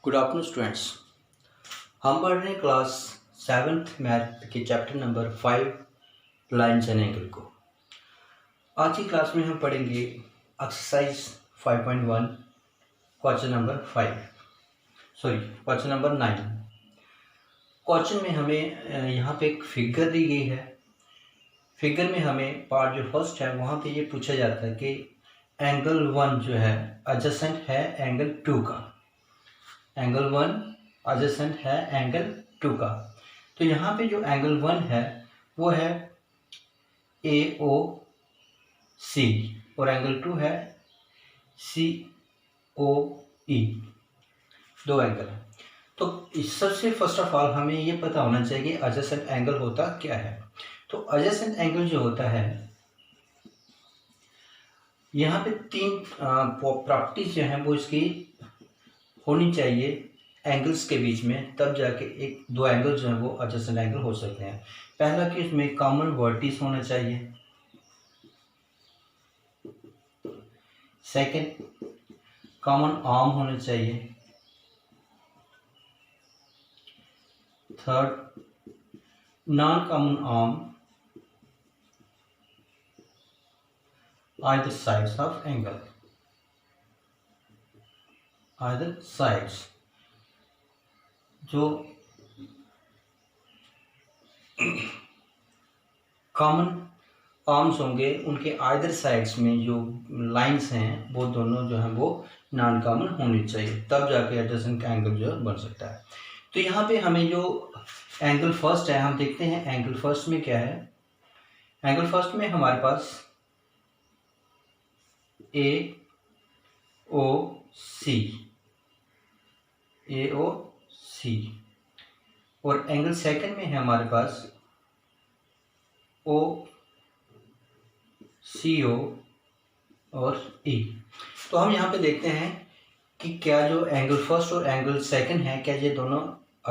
Good afternoon students. हम पढ़ रहे हैं क्लास 7th मैथ के chapter number 5 lines and angle को। आज की क्लास में हम पढ़ेंगे एक्सरसाइज 5.1 क्वेश्चन नंबर 9। क्वेश्चन में हमें यहाँ पे एक फिगर दी गई है। फिगर में हमें पार्ट जो फर्स्ट है वहाँ पे ये पूछा जाता है कि एंगल 1 जो है एडजेसेंट है एंगल 2 का। एंगल 1 एडजेसेंट है एंगल 2 का। तो यहाँ पे जो एंगल 1 है वो है AOC और एंगल 2 है COE, दो एंगल है। तो इस सबसे फर्स्ट ऑफ ऑल हमें ये पता होना चाहिए कि एडजेसेंट एंगल होता क्या है। तो एडजेसेंट एंगल जो होता है यहाँ पे तीन प्रॉपर्टीज जो हैं वो इसकी होनी चाहिए एंगल्स के बीच में, तब जाके एक दो एंगल जो है वो एडजेसेंट एंगल हो सकते हैं। पहला कि इसमें कॉमन वर्टिस होना चाहिए। सेकंड, कॉमन आर्म होना चाहिए। Third, non common arm either sides of angle, either sides। जो कॉमन आर्म्स होंगे उनके आइदर साइड्स में जो लाइंस हैं वो दोनों जो हैं वो नॉन कॉमन होनी चाहिए, तब जाके एडजेसेंट का एंगल जो बन सकता है। तो यहाँ पे हमें जो एंगल फर्स्ट है हम देखते हैं एंगल फर्स्ट में क्या है। एंगल फर्स्ट में हमारे पास AOC और एंगल सेकंड में है हमारे पास OCO और E। तो हम यहाँ पे देखते हैं कि क्या जो एंगल फर्स्ट और एंगल सेकंड है क्या ये दोनों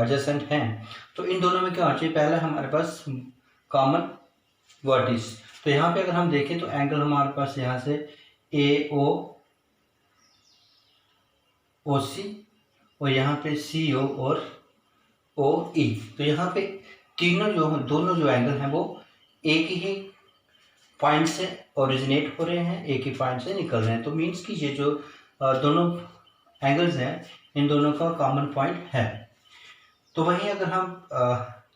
एडजेसेंट हैं। तो इन दोनों में क्या होना चाहिए, पहला हमारे पास कॉमन वर्टिस। तो यहाँ पे अगर हम देखें तो एंगल हमारे पास यहाँ से AOC और यहाँ पे CO और OE। तो यहाँ पे दोनों जो एंगल हैं वो एक ही पॉइंट से ओरिजिनेट हो रहे हैं, एक ही पॉइंट से निकल रहे हैं। तो मीन्स कि ये जो दोनों एंगल्स हैं इन दोनों का कॉमन पॉइंट है। तो वहीं अगर हम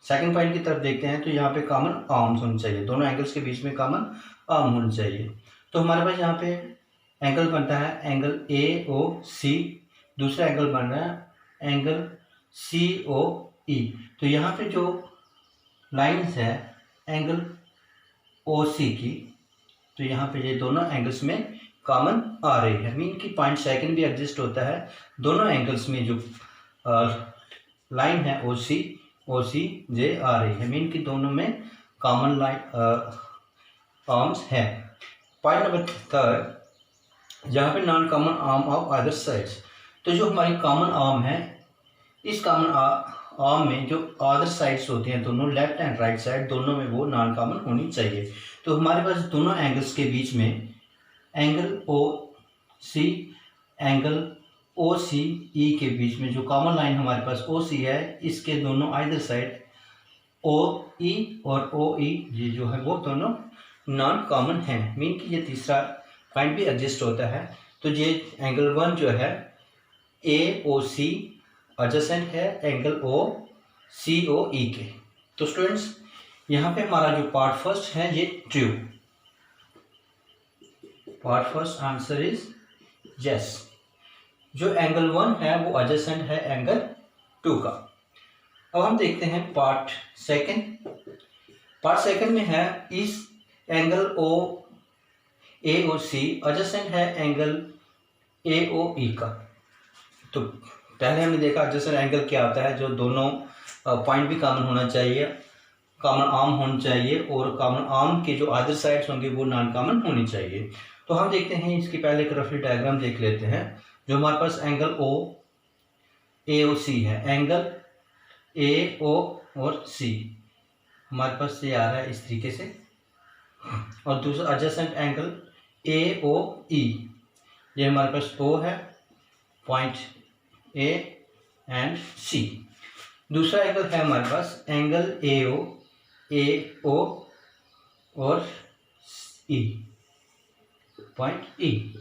सेकंड पॉइंट की तरफ देखते हैं तो यहाँ पे कॉमन आर्म्स होने चाहिए, दोनों एंगल्स के बीच में कॉमन आर्म होने चाहिए। तो हमारे पास यहाँ पे एंगल बनता है एंगल AOC, दूसरा एंगल बन रहा है एंगल COE। तो यहाँ पे जो लाइन्स है एंगल OC की, तो यहाँ पे ये दोनों एंगल्स में कॉमन आ रही है। मीन की पॉइंट सेकंड भी एग्जिस्ट होता है, दोनों एंगल्स में जो लाइन है OC ये आ रही है। मीन की दोनों में कॉमन लाइन आर्म्स है। पॉइंट नंबर थर्ड, जहाँ पे non common arm of other sides. तो जो हमारी कॉमन आर्म है इस कॉमन आर्म में जो अदर साइड्स होती हैं दोनों लेफ्ट एंड राइट साइड दोनों में वो नॉन कॉमन होनी चाहिए। तो हमारे पास दोनों एंगल्स के बीच में एंगल OC एंगल OCE के बीच में जो कॉमन लाइन हमारे पास OC है इसके दोनों आइदर साइड OE और OE ये जो है वो दोनों नॉन कॉमन है। मीन कि ये तीसरा पॉइंट भी एग्जिस्ट होता है। तो ये एंगल 1 जो है AOC एडजेसेंट है एंगल OCOE के। तो स्टूडेंट्स यहाँ पे हमारा जो पार्ट फर्स्ट है ये true, part first answer is yes. जो एंगल 1 है वो एडजेसेंट है एंगल 2 का। अब हम देखते हैं पार्ट सेकंड। पार्ट सेकंड में है इस एंगल AOC एडजेसेंट है एंगल AOE का। तो पहले हमने देखा एडजेसेंट एंगल क्या होता है, जो दोनों पॉइंट भी कॉमन होना चाहिए, कॉमन आर्म होना चाहिए और कॉमन आर्म के जो अदर साइड्स होंगे वो नॉन कॉमन होनी चाहिए। तो हम देखते हैं इसकी पहले एक रफली डायग्राम देख लेते हैं। जो हमारे पास एंगल AOC है, एंगल AO और C हमारे पास ये आ रहा है इस तरीके से, और दूसरा एडजेसेंट एंगल AOE ये हमारे पास O है, पॉइंट A एंड सी। दूसरा एंगल है हमारे पास एंगल ए ओ और ई, पॉइंट ई।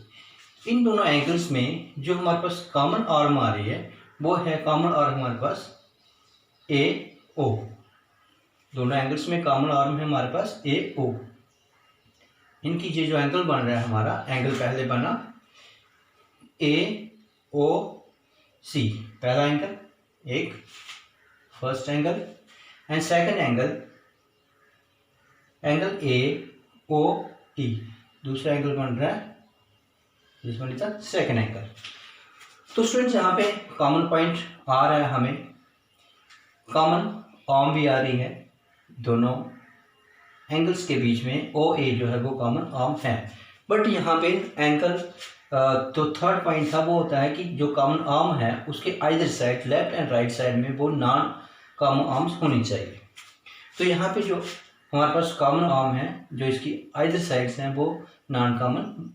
इन दोनों एंगल्स में जो हमारे पास कॉमन आर्म आ रही है वो है कॉमन आर्म हमारे पास ए ओ। दोनों एंगल्स में कॉमन आर्म है हमारे पास ए ओ। इनकी ये जो एंगल बन रहा है हमारा एंगल पहले बना ए ओ सी, पहला एंगल एक first angle, and second angle A O E, दूसरा एंगल बन रहा है this one is the second angle. तो स्टूडेंट्स यहाँ पे कॉमन पॉइंट आ रहा है, हमें कॉमन आर्म भी आ रही है, दोनों एंगल्स के बीच में ओ ए जो है वो कॉमन आर्म है। बट यहाँ पे एंगल तो थर्ड पॉइंट था वो होता है कि जो कॉमन आर्म है उसके either side left and right side में वो नॉन कॉमन आर्म्स होनी चाहिए। तो यहाँ पे जो हमारे पास कॉमन आर्म है जो इसकी आइदर साइड्स हैं वो नॉन कॉमन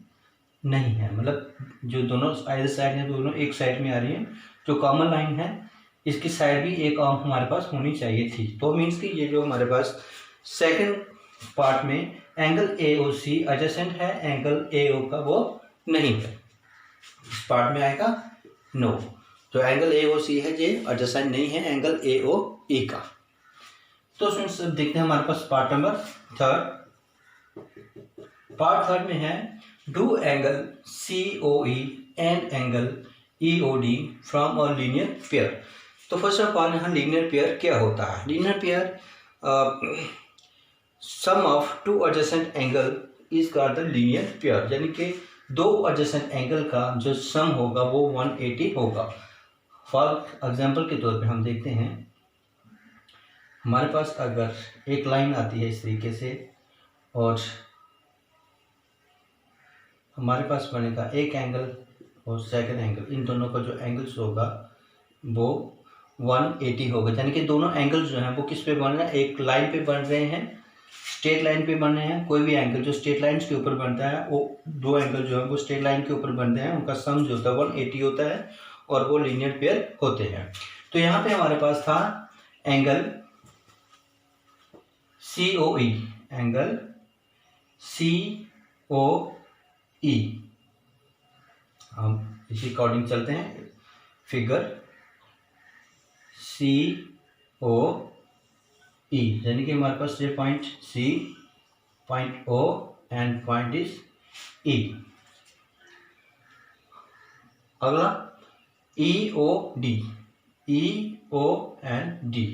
नहीं है, मतलब जो दोनों आइदर साइड हैं दोनों एक साइड में आ रही हैं। जो कॉमन लाइन है इसकी साइड भी एक आर्म हमारे पास होनी चाहिए थी। तो मीन्स कि ये जो हमारे पास सेकंड पार्ट में angle A O C adjacent है, एंगल ए ओ का वो नहीं है, इस पार्ट में आएगा नो। जो एंगल ए ओ सी है ये एडजेसेंट नहीं है एंगल ए ओ ई का। तो स्टूडेंट्स देखते हैं हमारे पास part number third. Part third में है do angle C O E and angle E O D from a linear pair. तो फर्स्ट ऑफ ऑल यहाँ लीनियर पेयर क्या होता है? Linear pair sum of two adjacent angle is called the linear pair, यानी कि दो adjacent angle का जो सम होगा वो 180 होगा। फॉर एग्जांपल के तौर पे हम देखते हैं, हमारे पास अगर एक लाइन आती है इस तरीके से और हमारे पास बनेगा एक एंगल और सेकंड एंगल, इन दोनों का जो एंगल्स होगा वो 180 होगा, यानी कि दोनों एंगल्स जो हैं वो किस पे बन रहे हैं? एक लाइन पे बन रहे हैं, स्ट्रेट लाइन पे बन रहे हैं। कोई भी एंगल जो स्ट्रेट लाइन्स के ऊपर बनता है वो दो एंगल जो है वो स्ट्रेट लाइन के ऊपर बनते हैं, उनका सम जो होता है 180 होता है और वो लीनियर पेयर होते हैं। तो यहाँ पे हमारे पास था एंगल सी ओ ई, एंगल सी ओ ई। हम इसी अकॉर्डिंग चलते हैं, फिगर सी ओ ई, यानी कि हमारे पास ये point C, point O and point is E. अगला E O D, E O and D.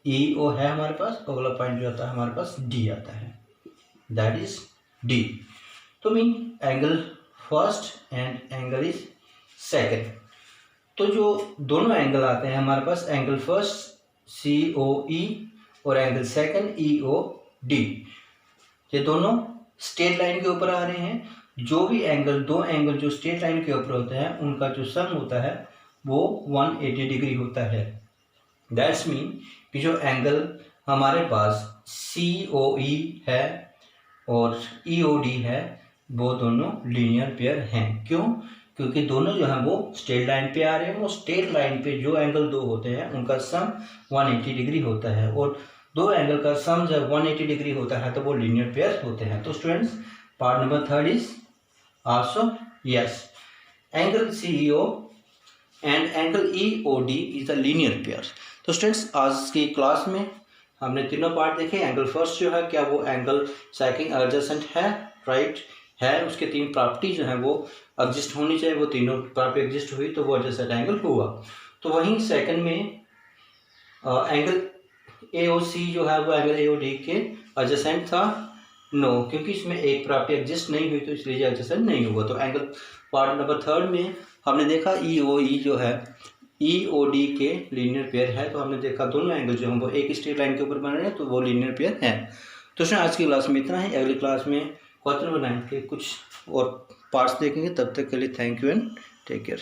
E O है हमारे पास, अगला पॉइंट जो आता है हमारे पास डी आता है, दैट इज डी। तो mean angle first and angle is second. तो जो दोनों एंगल आते हैं हमारे पास, एंगल फर्स्ट सी ओ ई और एंगल सेकंड ई ओ डी, ये दोनों स्ट्रेट लाइन के ऊपर आ रहे हैं। जो भी एंगल, दो एंगल जो स्ट्रेट लाइन के ऊपर होते हैं उनका जो सम होता है वो 180 डिग्री होता है। दैट्स मीन कि जो एंगल हमारे पास सी ओ ई है और ई ओ डी है वो दोनों लीनियर पेयर हैं। क्यों? क्योंकि दोनों जो हैं वो स्ट्रेट लाइन पे आ रहे हैं। वो स्ट्रेट लाइन पे जो एंगल दो होते हैं उनका सम 180 डिग्री होता है और दो एंगल का सम जब 180 डिग्री होता है तो वो लीनियर पेयर होते हैं। तो students part number third is also yes, angle C E O and angle E O D is a linear pair. तो स्टूडेंट्स आज की क्लास में हमने तीनों पार्ट देखे। एंगल फर्स्ट जो है क्या वो एंगल सेकंड एडजेसेंट है, राइट है, उसके तीन प्रॉपर्टी जो है वो एग्जिस्ट होनी चाहिए, वो तीनों प्रॉपर्टी एग्जिस्ट हुई तो वो एडजेसेंट एंगल हुआ। तो वहीं सेकंड में एंगल ए ओ सी जो है वो एंगल ए ओ डी के एडजेसेंट था, नो, क्योंकि इसमें एक प्रॉपर्टी एग्जिस्ट नहीं हुई तो इसलिए एडजेसेंट नहीं हुआ। तो एंगल पार्ट नंबर थर्ड में हमने देखा ई ओ ई जो है ई ओ डी के लीनियर पेयर है। तो हमने देखा दोनों एंगल जो हैं वो एक स्ट्रेट लाइन के ऊपर बन रहे हैं तो वो लीनियर पेयर है। तो उसने आज की क्लास में इतना ही, अगली क्लास में क्वेश्चन बनाएंगे, कुछ और पार्ट्स देखेंगे। तब तक के लिए thank you and take care.